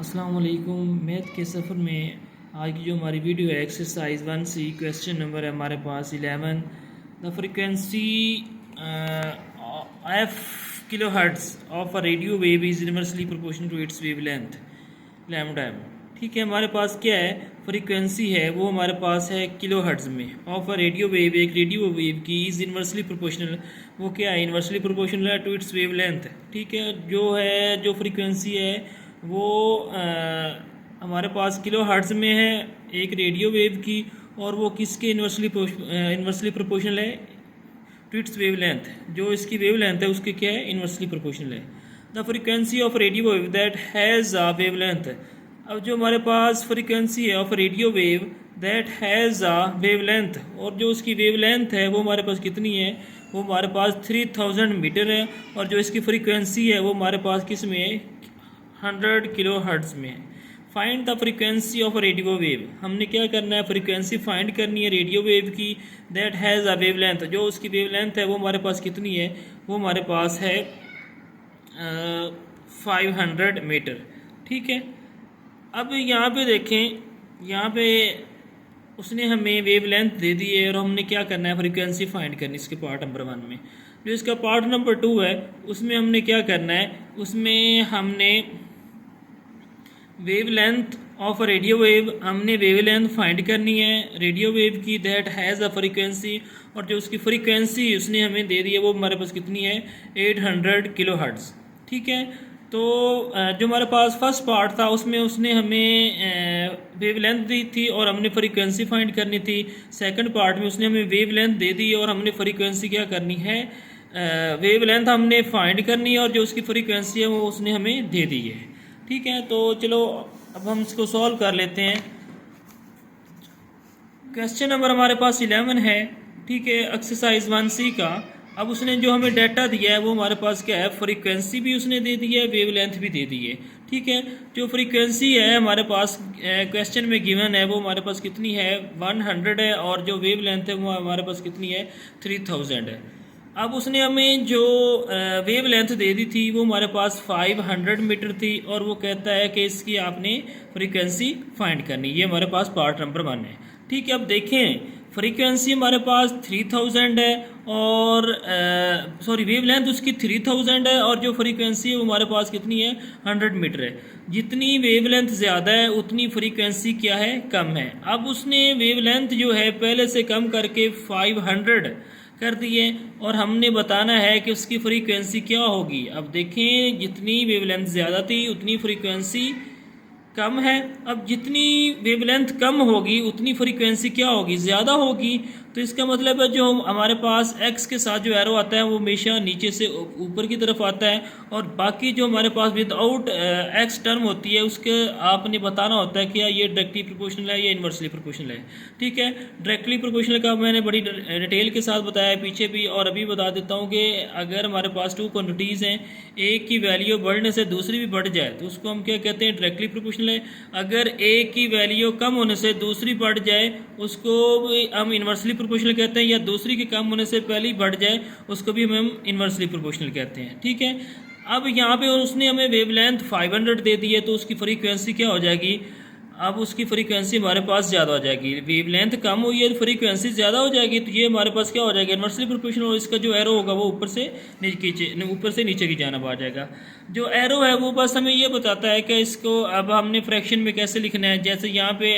अस्सलाम वालेकुम। मैथ के सफ़र में आज की जो हमारी वीडियो है एक्सरसाइज 1C। क्वेश्चन नंबर है हमारे पास 11। The frequency F kilohertz of a radio wave is inversely proportional to its wavelength lambda M. ठीक है, हमारे पास क्या है, फ्रीक्वेंसी है वो हमारे पास है किलो हर्ट्ज़ में। ऑफ अ रेडियो वेव, एक रेडियो वेव की, इज़ इनवर्सली प्रोपोर्शनल, वो क्या है, इनवर्सली प्रोपोर्शनल है टू इट्स वेव लेंथ। ठीक है, जो फ्रीक्वेंसी है वो हमारे पास किलो हर्ट्ज़ में है एक रेडियो वेव की, और वो किसके इनवर्सली प्रोपोर्शनल है टू इट्स वेव लेंथ। जो इसकी वेव लेंथ है उसके क्या है, इनवर्सली प्रोपोर्शनल है। The frequency of radio wave that has a wave length. अब जो हमारे पास फ्रीक्वेंसी है of radio wave that has a wave length, और जो उसकी वेव लेंथ है वो हमारे पास कितनी है, वो हमारे पास 3000 मीटर है। और जो इसकी फ्रीक्वेंसी है वो हमारे पास किस में है, 100 किलो हर्ट्ज़ में है। Find the frequency of radio wave. हमने क्या करना है, फ्रीक्वेंसी फाइंड करनी है रेडियो वेव की that has a wave length. जो उसकी वेव लेंथ है वो हमारे पास कितनी है, वो हमारे पास है 500 मीटर। ठीक है, अब यहाँ पे देखें, यहाँ पे उसने हमें वेव लेंथ दे दी है और हमने क्या करना है, फ्रीक्वेंसी फाइंड करनी इसके पार्ट नंबर 1 में। जो इसका पार्ट नंबर 2 है उसमें हमने क्या करना है, उसमें हमने wave length of radio wave, हमने वेव लेंथ फाइंड करनी है रेडियो वेव की दैट हैज़ अ फ्रीक्वेंसी, और जो उसकी फ्रीक्वेंसी उसने हमें दे दी है वो हमारे पास कितनी है, 800 किलो हर्ट्ज़। ठीक है, तो जो हमारे पास फर्स्ट पार्ट था उसमें उसने हमें वेव लेंथ दी थी और हमने फ्रीक्वेंसी फाइंड करनी थी। सेकंड पार्ट में उसने हमें वेव लेंथ दे दी और हमने फ्रीक्वेंसी क्या करनी है, वेव लेंथ हमने फाइंड करनी है, और जो उसकी फ्रीक्वेंसी है वो उसने हमें दे दी है। ठीक है, तो चलो अब हम इसको सॉल्व कर लेते हैं। क्वेश्चन नंबर हमारे पास 11 है। ठीक है, एक्सरसाइज 1C का। अब उसने जो हमें डाटा दिया है वो हमारे पास क्या है, फ्रीक्वेंसी भी उसने दे दी है, वेव लेंथ भी दे दी है। ठीक है, जो फ्रीक्वेंसी है हमारे पास क्वेश्चन में गिवन है वो हमारे पास कितनी है, 100 है, और जो वेव लेंथ है वो हमारे पास कितनी है, 3000 है। अब उसने हमें जो वेव लेंथ दे दी थी वो हमारे पास 500 मीटर थी, और वो कहता है कि इसकी आपने फ्रीक्वेंसी फाइंड करनी। ये हमारे पास पार्ट नंबर 1 है। ठीक है, अब देखें फ्रीक्वेंसी हमारे पास 3000 है, और सॉरी वेव लेंथ उसकी 3000 है, और जो फ्रीक्वेंसी है वो हमारे पास कितनी है, 100 मीटर है। जितनी वेव लेंथ ज़्यादा है उतनी फ्रीक्वेंसी क्या है, कम है। अब उसने वेव लेंथ जो है पहले से कम करके 500 कर दिए, और हमने बताना है कि उसकी फ्रीक्वेंसी क्या होगी। अब देखें, जितनी वेवलेंथ ज़्यादा थी उतनी फ्रीक्वेंसी कम है। अब जितनी वेवलेंथ कम होगी उतनी फ्रीक्वेंसी क्या होगी, ज़्यादा होगी। तो इसका मतलब है जो हमारे पास एक्स के साथ जो एरो आता है वो हमेशा नीचे से ऊपर की तरफ आता है, और बाकी जो हमारे पास विदाउट एक्स टर्म होती है उसके आपने बताना होता है कि ये डायरेक्टली प्रोपोर्शनल है या इन्वर्सली प्रोपोर्शनल है। ठीक है, डायरेक्टली प्रोपोर्शनल का मैंने बड़ी डिटेल के साथ बताया पीछे भी, और अभी बता देता हूँ कि अगर हमारे पास 2 क्वान्टिटीज़ हैं, एक की वैल्यू बढ़ने से दूसरी भी बढ़ जाए तो उसको हम क्या कहते हैं, डायरेक्टली प्रोपोर्शनल है। अगर एक की वैल्यू कम होने से दूसरी बढ़ जाए उसको हम इन्वर्सली प्रोपोर्शनल कहते हैं, या दूसरी के कम होने से पहली बढ़ जाए उसको भी हम इन्वर्सली प्रोपोर्शनल कहते हैं। ठीक है, अब यहाँ पे उसने हमें वेवलेंथ 500 दे दी है, तो उसकी फ्रीक्वेंसी क्या हो जाएगी, अब उसकी फ्रीक्वेंसी हमारे पास ज़्यादा हो जाएगी। वेवलेंथ कम हुई है तो फ्रीक्वेंसी ज़्यादा हो जाएगी, तो ये हमारे पास क्या हो जाएगा, इन्वर्सली प्रोपोर्शनल। और इसका जो एरो होगा वो ऊपर से नीचे की जानब आ जाएगा। जो एरो है वो बस हमें ये बताता है कि इसको अब हमने फ्रैक्शन में कैसे लिखना है। जैसे यहाँ पे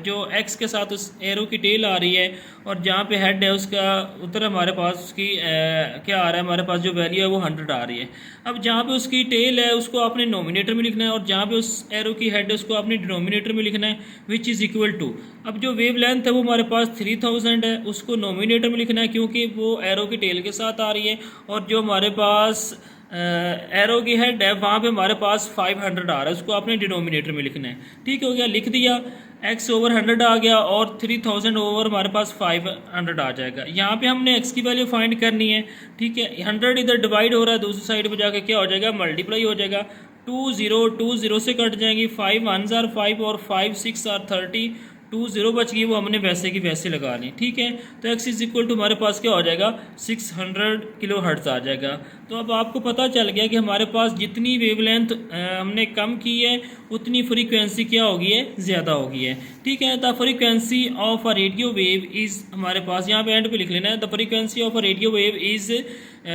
जो एक्स के साथ उस एरो की टेल आ रही है, और जहाँ पे हेड है उसका उधर हमारे पास उसकी क्या आ रहा है, हमारे पास जो वैल्यू है वो 100 आ रही है। अब जहाँ पे उसकी टेल है उसको आपने नोमिनेटर में लिखना है, और जहाँ पे उस एरो की हेड है उसको आपने डिनोमिनेटर में लिखना है, विच इज़ इक्वल टू। अब जो वेव लेंथ है वो हमारे पास 3000 है, उसको नोमिनेटर में लिखना है क्योंकि वो एरो की टेल के साथ आ रही है, और जो हमारे पास एरो की हेड है वहाँ पे हमारे पास 500 आ रहा है, उसको आपने डिनोमिनेटर में लिखना है। ठीक हो गया, लिख दिया, x ओवर 100 आ गया, और 3000 ओवर हमारे पास 500 आ जाएगा। यहाँ पे हमने x की वैल्यू फाइंड करनी है। ठीक है, 100 इधर डिवाइड हो रहा है, दूसरी साइड पर जाकर क्या हो जाएगा, मल्टीप्लाई हो जाएगा। 2 0 से कट जाएंगी, 5 1 5 और 5 6 30, 2 0 बच गई, वो हमने वैसे की वैसे लगा ली। ठीक है, तो x इज इक्वल टू हमारे पास क्या हो जाएगा 600 किलो हर्ट्ज आ जाएगा। तो अब आपको पता चल गया कि हमारे पास जितनी वेवलेंथ हमने कम की है उतनी फ्रीक्वेंसी क्या होगी है, ज़्यादा होगी है। ठीक है, the frequency of a radio wave is, हमारे पास यहाँ पे एंड पे लिख लेना है, the frequency of a radio wave is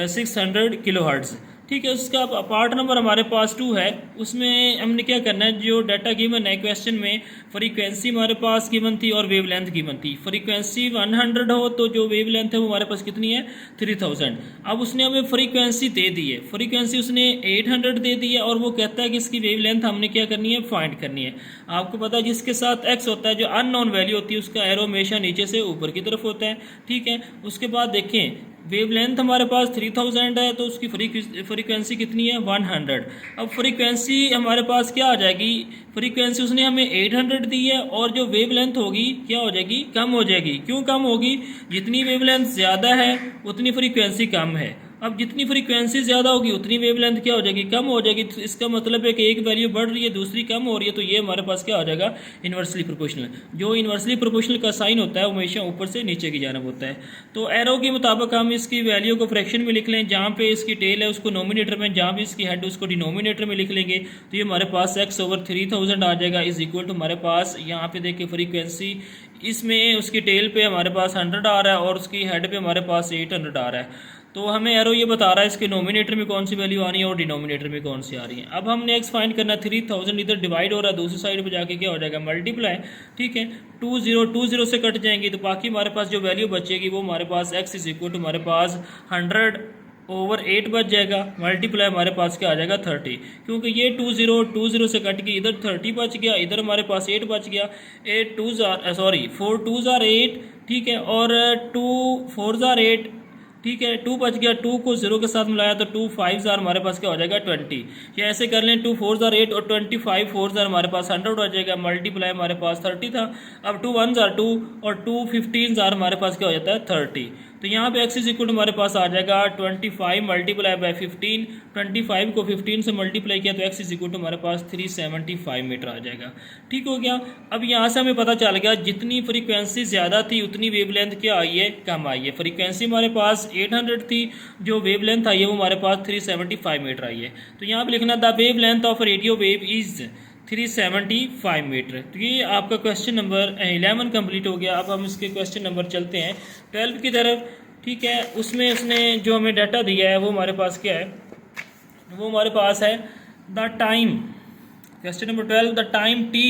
600 kilo hertz. ठीक है, उसका पार्ट नंबर हमारे पास 2 है, उसमें हमने क्या करना है, जो डाटा गिवन है क्वेश्चन में फ्रीक्वेंसी हमारे पास गिवन थी और वेवलेंथ गिवन थी। फ्रीक्वेंसी 100 हो तो जो वेवलेंथ है वो हमारे पास कितनी है 3000। अब उसने हमें फ्रीक्वेंसी दे दी है, फ्रीक्वेंसी उसने 800 दे दी है और वो कहता है कि इसकी वेवलेंथ हमने क्या करनी है, फाइंड करनी है। आपको पता है जिसके साथ x होता है, जो अननोन वैल्यू होती है, उसका एरो हमेशा नीचे से ऊपर की तरफ होता है। ठीक है, उसके बाद देखें वेवलेंथ हमारे पास 3000 है तो उसकी फ्रीक्वेंसी कितनी है 100। अब फ्रीक्वेंसी हमारे पास क्या आ जाएगी, फ्रीक्वेंसी उसने हमें 800 दी है और जो वेवलेंथ होगी क्या हो जाएगी, कम हो जाएगी। क्यों कम होगी, जितनी वेवलेंथ ज़्यादा है उतनी फ्रीक्वेंसी कम है। अब जितनी फ्रीक्वेंसी ज़्यादा होगी उतनी वेवलेंथ क्या हो जाएगी, कम हो जाएगी। तो इसका मतलब है कि एक वैल्यू बढ़ रही है दूसरी कम हो रही है, तो ये हमारे पास क्या हो जाएगा इन्वर्सली प्रोपोर्शनल। जो इन्वर्सली प्रोपोर्शनल का साइन होता है वो हमेशा ऊपर से नीचे की जानब होता है। तो एरो के मुताबिक हम इसकी वैल्यू को फ्रैक्शन में लिख लें, जहाँ पे इसकी टेल है उसको नोमिनेटर में, जहाँ पे इसकी हेड उसको डिनोमिनेटर में लिख लेंगे। तो ये हमारे पास x/3000 आ जाएगा इज इक्वल टू हमारे पास यहाँ पे देखिए फ्रीक्वेंसी इसमें उसकी टेल पे हमारे पास 100 आ रहा है और उसकी हेड पे हमारे पास 800 आ रहा है। तो हमें एरो ये बता रहा है इसके नोमिनेटर में कौन सी वैल्यू आनी है और डिनोमिनेटर में कौन सी आ रही है। अब हमने एक्स फाइंड करना है, 3000 इधर डिवाइड हो रहा है, दूसरी साइड पे जाके क्या हो जाएगा मल्टीप्लाई। ठीक है, 2 0 से कट जाएंगी तो बाकी हमारे पास जो वैल्यू बचेगी वो हमारे पास x इज इक्वल टू हमारे पास 100/8 बच जाएगा, मल्टीप्लाई हमारे पास क्या आ जाएगा 30। क्योंकि ये 2 0 से कट गई, इधर 30 बच गया, इधर हमारे पास 8 बच गया। 4 2 8। ठीक है, और 2 4 8। ठीक है, 2 बच गया, 2 को 0 के साथ मिलाया तो 2 5 हमारे पास क्या हो जाएगा 20। या ऐसे कर लें 2 4 8 और 25 4 हमारे पास 100 हो जाएगा, मल्टीप्लाई हमारे पास 30 था। अब 2 1 2 और 2 15 हमारे पास क्या हो जाता है 30। तो यहाँ पे x इज इक्वल हमारे पास आ जाएगा 25 मल्टीप्लाई बाई 15। 25 को 15 से मल्टीप्लाई किया तो x इज इक्वल हमारे पास 375 मीटर आ जाएगा। ठीक हो गया। अब यहाँ से हमें पता चल गया जितनी फ्रीक्वेंसी ज़्यादा थी उतनी वेवलेंथ क्या आई है, कम आई है। फ्रीक्वेंसी हमारे पास 800 थी, जो वेवलेंथ आई है वो हमारे पास 375 मीटर आई है। तो यहाँ पे लिखना the wavelength of radio wave is 375 metre. तो ये आपका क्वेश्चन नंबर 11 कंप्लीट हो गया। अब हम इसके क्वेश्चन नंबर चलते हैं 12 की तरफ। ठीक है, उसमें उसने जो हमें डाटा दिया है वो हमारे पास क्या है, वो हमारे पास है the time. Question number 12 the time T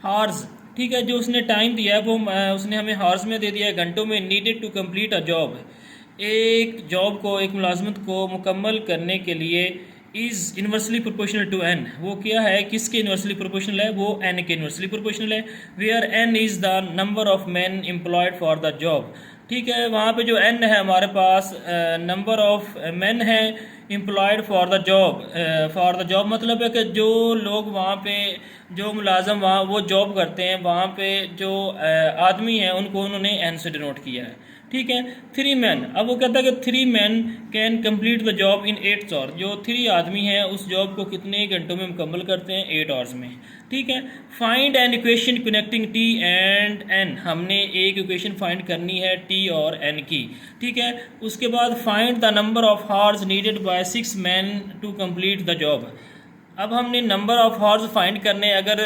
hours. ठीक है, जो उसने टाइम दिया है वो उसने हमें हार्स में दे दिया है, घंटों में, needed to complete a job. एक जॉब को, एक मुलाजमत को मुकम्मल करने के लिए is inversely proportional to n। वो क्या है, किसके इन्वर्सली प्रोपोर्शनल है, वो n के इन्वर्सली प्रोपोर्शनल है। Where n is the number of man employed for the job. ठीक है, वहाँ पे जो n है हमारे पास नंबर ऑफ मैन है एम्प्लॉयड फॉर द जॉब मतलब है कि जो लोग वहाँ पे, जो मुलाजम वहाँ वो जॉब करते हैं, वहाँ पे जो आदमी हैं उनको उन्होंने n से डिनोट किया है। ठीक है, 3 मैन। अब वो कहता है कि 3 man can complete the job in 8 hours. जो 3 आदमी हैं उस जॉब को कितने घंटों में मुकम्मल करते हैं, 8 आवर्स में। ठीक है, find an equation connecting T and N. हमने एक इक्वेशन फाइंड करनी है टी और एन की। ठीक है, उसके बाद find the number of hours needed by 6 man to complete the job. अब हमने नंबर ऑफ हार्स फाइंड करने, अगर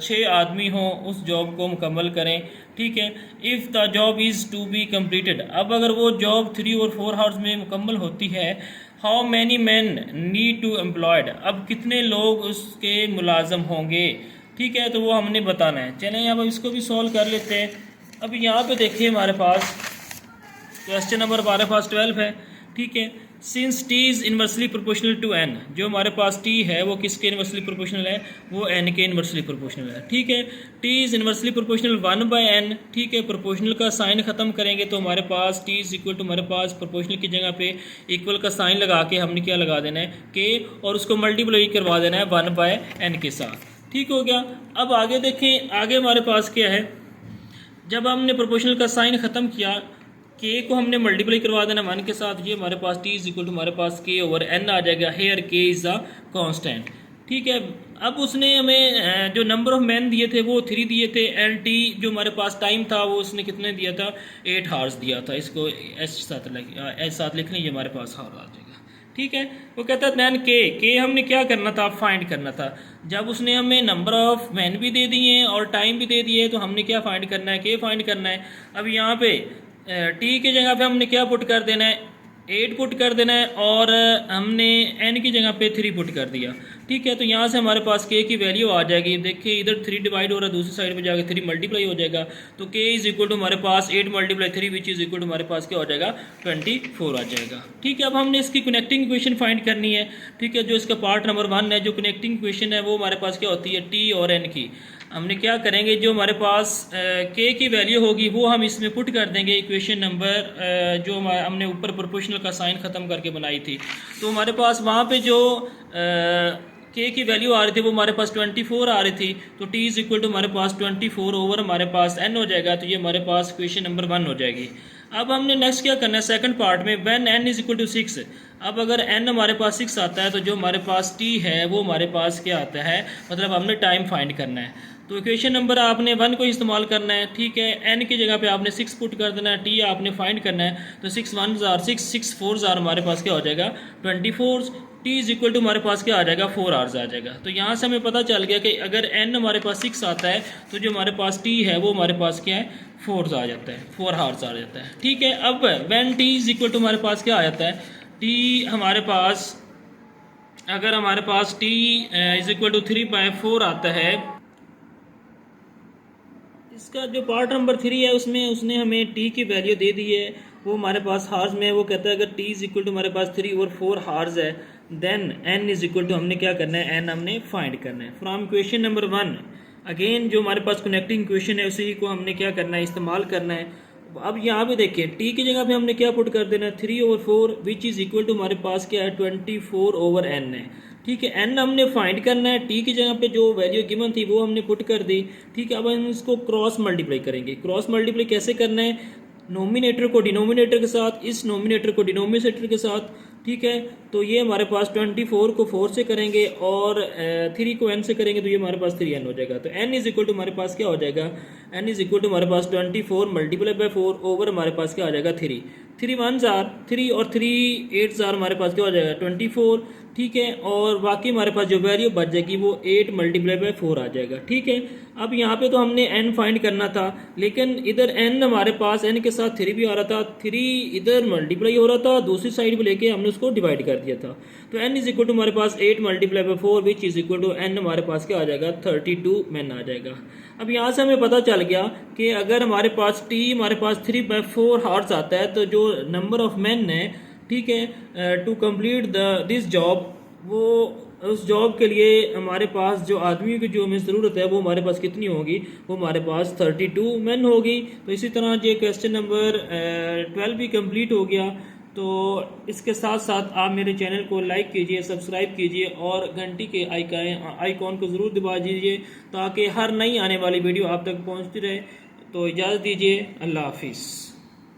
6 आदमी हों उस जॉब को मुकम्मल करें। ठीक है, if the job is to be completed. अब अगर वो जॉब 3 और 4 हार्स में मुकम्मल होती है, how many man need to employed. अब कितने लोग उसके मुलाजम होंगे। ठीक है, तो वो हमने बताना है। चलें अब इसको भी सॉल्व कर लेते हैं। अब यहाँ पे देखिए हमारे पास क्वेश्चन नंबर हमारे पास 12 है। ठीक है, since T is inversely proportional to N. जो हमारे पास टी है वो किसके इन्वर्सली प्रोपोर्शनल है, वो एन के इन्वर्सली प्रोपोर्शनल है। ठीक है, T is inversely proportional 1/n। ठीक है, प्रोपोर्शनल का साइन ख़त्म करेंगे तो हमारे पास टी इज़ इक्वल टू हमारे पास प्रोपोर्शनल की जगह पे इक्वल का साइन लगा के हमने क्या लगा देना है के, और उसको मल्टीप्लाई करवा देना है 1/n के साथ। ठीक हो गया। अब आगे देखें, आगे हमारे पास क्या है, जब हमने प्रोपोर्शनल का साइन ख़त्म किया, के को हमने मल्टीप्लाई करवा देना 1 के साथ। ये हमारे पास टी इज इक्वल टू हमारे पास k/n आ जाएगा। Here k is a constant. ठीक है। अब उसने हमें जो नंबर ऑफ मैन दिए थे वो 3 दिए थे, एंड टी जो हमारे पास टाइम था वो उसने कितने दिया था, 8 हार्स दिया था। इसको एच साथ लिख लीजिए, हमारे पास हार आ जाएगा। ठीक है। वो कहता है दैन के हमने क्या करना था, फाइंड करना था। जब उसने हमें नंबर ऑफ मैन भी दे दिए और टाइम भी दे दिए, तो हमने क्या फाइंड करना है, के फाइंड करना है। अब यहाँ पे टी की जगह पे हमने क्या पुट कर देना है, 8 पुट कर देना है, और हमने एन की जगह पे 3 पुट कर दिया। ठीक है। तो यहाँ से हमारे पास के की वैल्यू आ जाएगी। देखिए इधर 3 डिवाइड हो रहा है, दूसरी साइड पे जाकर 3 मल्टीप्लाई हो जाएगा। तो के इज इक्वल टू हमारे पास 8 multiply 3 which is equal to हमारे पास क्या हो जाएगा, 24 आ जाएगा। ठीक है। अब हमने इसकी कनेक्टिंग इक्वेशन फाइंड करनी है। ठीक है। जो इसका पार्ट नंबर 1 है, जो कनेक्टिंग इक्वेशन है वो हमारे पास क्या होती है, टी और एन की। हमने क्या करेंगे, जो हमारे पास के की वैल्यू होगी वो हम इसमें पुट कर देंगे इक्वेशन नंबर जो हमने ऊपर प्रोपोर्शनल का साइन ख़त्म करके बनाई थी। तो हमारे पास वहाँ पे जो के की वैल्यू आ रही थी वो हमारे पास 24 आ रही थी। तो टी इज इक्वल टू हमारे पास 24 ओवर हमारे पास एन हो जाएगा। तो ये हमारे पास इक्वेशन नंबर 1 हो जाएगी। अब हमने नेक्स्ट क्या करना है, सेकंड पार्ट में when N is equal to 6। अब अगर एन हमारे पास 6 आता है तो जो हमारे पास टी है वो हमारे पास क्या आता है, मतलब हमने टाइम फाइंड करना है। तो इक्वेशन नंबर आपने 1 को इस्तेमाल करना है। ठीक है। एन की जगह पे आपने 6 पुट कर देना है, टी आपने फाइंड करना है। तो 6 1 आर 6, 6 4 आर हमारे पास क्या हो जाएगा, 24। टी इज इक्वल टू हमारे पास क्या आ जाएगा, 4 आवर्स आ जाएगा। तो यहाँ से हमें पता चल गया कि अगर एन हमारे पास 6 आता है तो जो हमारे पास टी है वो हमारे पास क्या है, 4 आ जाता है, 4 आवर्स आ जाता है। ठीक है। अब when T is equal to हमारे पास क्या आ जाता है, टी हमारे पास अगर हमारे पास टी इज इक्वल टू 3/4 आता है, इसका जो पार्ट नंबर 3 है उसमें उसने हमें टी की वैल्यू दे दी है, वो हमारे पास हार्स में। वो कहता है अगर टी इज इक्वल टू हमारे पास 3 और 4 हार्स है, then N is equal to हमने क्या करना है, एन हमने फाइंड करना है फ्रॉम इक्वेशन नंबर 1। अगेन जो हमारे पास कनेक्टिंग इक्वेशन है उसी को हमने क्या करना है, इस्तेमाल करना है। अब यहाँ पे देखिए टी की जगह पे हमने क्या पुट कर देना है, 3/4 विच इज़ इक्वल टू हमारे पास क्या है, 24/n है। ठीक है। एन हमने फाइंड करना है, टी की जगह पे जो वैल्यू गिवन थी वो हमने पुट कर दी। ठीक है। अब हम इसको क्रॉस मल्टीप्लाई करेंगे। क्रॉस मल्टीप्लाई कैसे करना है, नोमिनेटर को डिनोमिनेटर के साथ, इस नोमिनेटर को डिनोमिनेटर के साथ। ठीक है। तो ये हमारे पास 24 को 4 से करेंगे और 3 को n से करेंगे तो ये हमारे पास 3n हो जाएगा। तो n इज इक्वल टू हमारे पास क्या हो जाएगा, n इज इक्वल टू हमारे पास 24 मल्टीप्लाई बाय 4 ओवर हमारे पास क्या आ जाएगा, 3 3 1 आर 3 और 3 8 आर हमारे पास क्या हो जाएगा, 24। ठीक है। और बाकी हमारे पास जो वैल्यू बच जाएगी वो 8 मल्टीप्लाई बाय 4 आ जाएगा। ठीक है। अब यहाँ पे तो हमने n फाइंड करना था, लेकिन इधर n हमारे पास n के साथ 3 भी आ रहा था, 3 इधर मल्टीप्लाई हो रहा था, दूसरी साइड पे लेके हमने उसको डिवाइड कर दिया था। तो n इज इक्वल टू हमारे पास 8 multiply by 4 which is equal to n हमारे पास क्या आ जाएगा, 32 मैन आ जाएगा। अब यहाँ से हमें पता चल गया कि अगर हमारे पास t हमारे पास 3/4 हार्स आता है तो जो नंबर ऑफ मैन है, ठीक है, टू कंप्लीट दिस जॉब, वो उस जॉब के लिए हमारे पास जो आदमी की जो हमें ज़रूरत है वो हमारे पास कितनी होगी, वो हमारे पास 32 मैन होगी। तो इसी तरह ये क्वेश्चन नंबर 12 भी कंप्लीट हो गया। तो इसके साथ साथ आप मेरे चैनल को लाइक कीजिए, सब्सक्राइब कीजिए और घंटी के आइकॉन को ज़रूर दबा दीजिए ताकि हर नई आने वाली वीडियो आप तक पहुंचती रहे। तो इजाज़त दीजिए, अल्लाह हाफिज़।